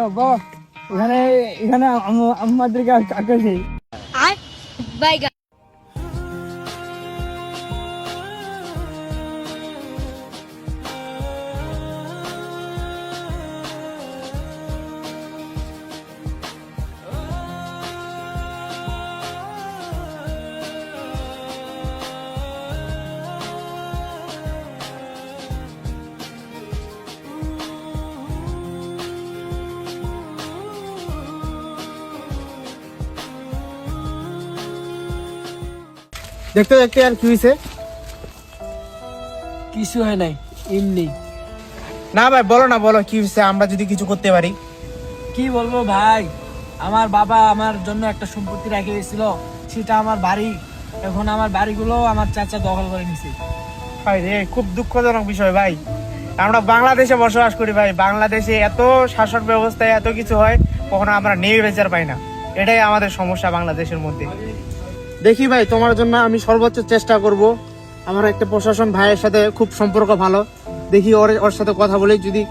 Hello boss, এখানে এখানে আমাদেরকে কাকে আর বাইগা দেখতে দেখতে আর কি হয়েছে? কিছু হয় নাই, এমনি। না ভাই বলো না, বলো কি হয়েছে, আমরা যদি কিছু করতে পারি। কি বলবো ভাই, আমার বাবা আমার জন্য একটা সম্পত্তি রেখে গেছিল, সেটা আমার বাড়ি। এখন আমার বাড়িগুলো আমার চাচা দখল করে নিছে। ভাই রে, খুব দুঃখজনক বিষয় ভাই। আমরা বাংলাদেশে বসবাস করি ভাই, বাংলাদেশে এত শাসন ব্যবস্থায় এত কিছু হয়, কখনো আমরা নেই বেচার পাই না। এটাই আমাদের সমস্যা বাংলাদেশের মধ্যে। দেখি ভাই, তোমার জন্য আমি সর্বোচ্চ চেষ্টা করব। আমার একটা প্রশাসন ভাইয়ের সাথে খুব সম্পর্ক ভালো, দেখি ওর সাথে কথা বলে যদি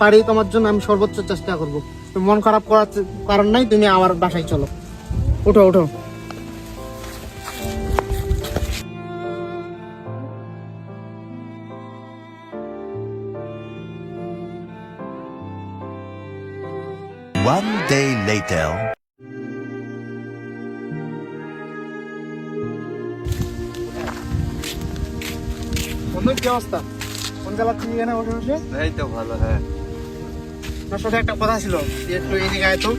পারি, তোমার জন্য আমি সর্বোচ্চ চেষ্টা করব। মন খারাপ করার কারণ নাই, তুমি আমার বাসায় চলো। উঠো উঠো। One day later. বন্ধু কি অবস্থা? কোন চালাচ্ছি এখানে বসে বসে? এই তো ভালো। হ্যাঁ, তোর সাথে একটা কথা ছিল, তুই একটু এদিকে আয় তো।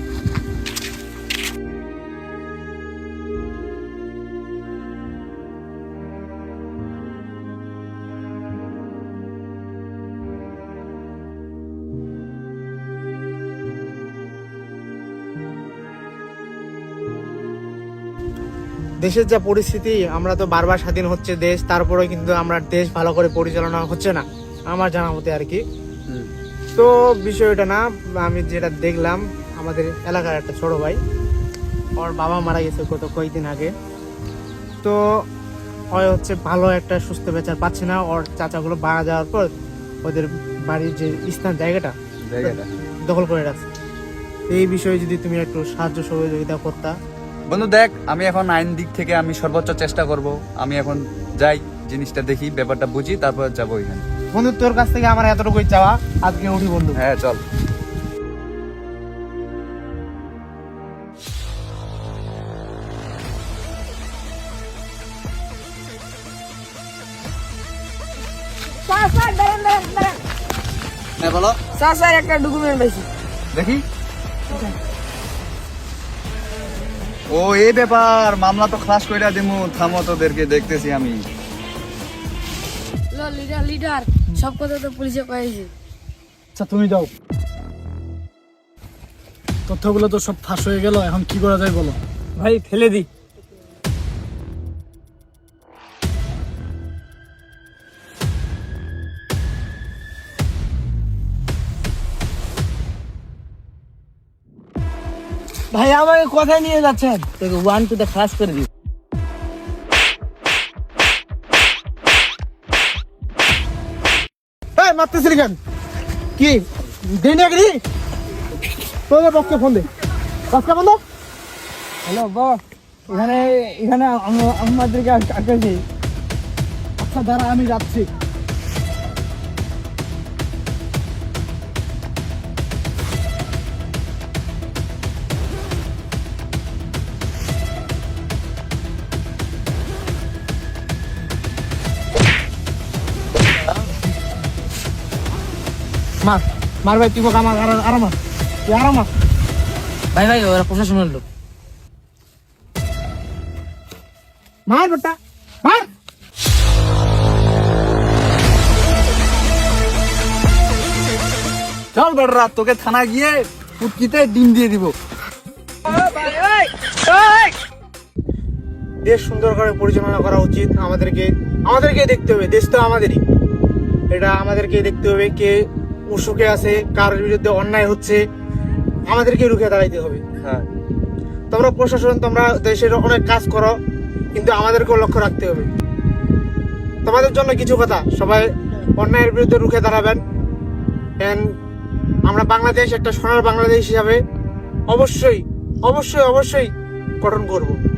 দেশের যা পরিস্থিতি, আমরা তো বারবার স্বাধীন হচ্ছে দেশ, তারপরে কিন্তু আমরা দেশ ভালো করে পরিচালনা হচ্ছে না আমার জানা মতে আর কি। তো বিষয়টা না, আমি যেটা দেখলাম, আমাদের এলাকার একটা ছোট ভাই, ওর বাবা মারা গেছে গত কয়েকদিন আগে। তো ওই হচ্ছে ভালো একটা সুস্থ বেচার পাচ্ছে না, ওর চাচাগুলো মারা যাওয়ার পর ওদের বাড়ির যে স্থান জায়গাটা দখল করে রাখছে। এই বিষয়ে যদি তুমি একটু সাহায্য সহযোগিতা করতা। বন্ধু দেখ, আমি এখন আইন দিক থেকে আমি সর্বোচ্চ চেষ্টা করব। আমি এখন যাই, জিনিসটা দেখি, ব্যাপারটা বুঝি, তারপর যাবো এখানে। বন্ধু তোর কাছ থেকে আমার এতটুকুই চাওয়া, আজকে উঠি বন্ধু। হ্যাঁ চল। স্যার দাঁড়ান। হ্যাঁ বলো। স্যার একটা ডকুমেন্ট পাইছি। দেখি। ও এই ব্যাপার, মামলা তো খালাস কইরা দিমু, থামো, তোদেরকে দেখতেছি আমি। লিডার সব কথা তো পুলিশে কয়েছে। আচ্ছা তুমি যাও, তথ্যগুলো তো সব ফাঁস হয়ে গেল, এখন কি করা যায় বলো? ভাই ফেলে দি। ভাই আমাকে কোথায় নিয়ে যাচ্ছেন? তোকে 1 2 খাস করে দিই। এই মারতেছিলি কেন? কি দিনাগরি? তোদের পক্ষে ফোন দে, কাজটা বন্ধ। হ্যালো বস, এখানে এখানে আমাদেরকে কাকে? আচ্ছা দাঁড়া, আমি যাচ্ছি। মার মার ভাই, তুই আমার আরাম, তুই আরাম। ভাই ওরা প্রশাসনের লোক। মার বেটা, মার। চল বেড়রা, তোকে থানা গিয়ে কুটকিতে ডিম দিয়ে দিব। দেশ সুন্দর করে পরিচালনা করা উচিত। আমাদেরকে দেখতে হবে, দেশ তো আমাদেরই, এটা আমাদেরকে দেখতে হবে। কে অসুখে আছে, কার বিরুদ্ধে অন্যায় হচ্ছে, আমাদেরকে রুখে দাঁড়াইতে হবে। হ্যাঁ, তোমরা প্রশাসন, তোমরা দেশের অনেক কাজ করো, কিন্তু আমাদেরকেও লক্ষ্য রাখতে হবে। তোমাদের জন্য কিছু কথা, সবাই অন্যায়ের বিরুদ্ধে রুখে দাঁড়াবেন। আমরা বাংলাদেশ একটা সোনার বাংলাদেশ হিসাবে অবশ্যই অবশ্যই অবশ্যই গঠন করব।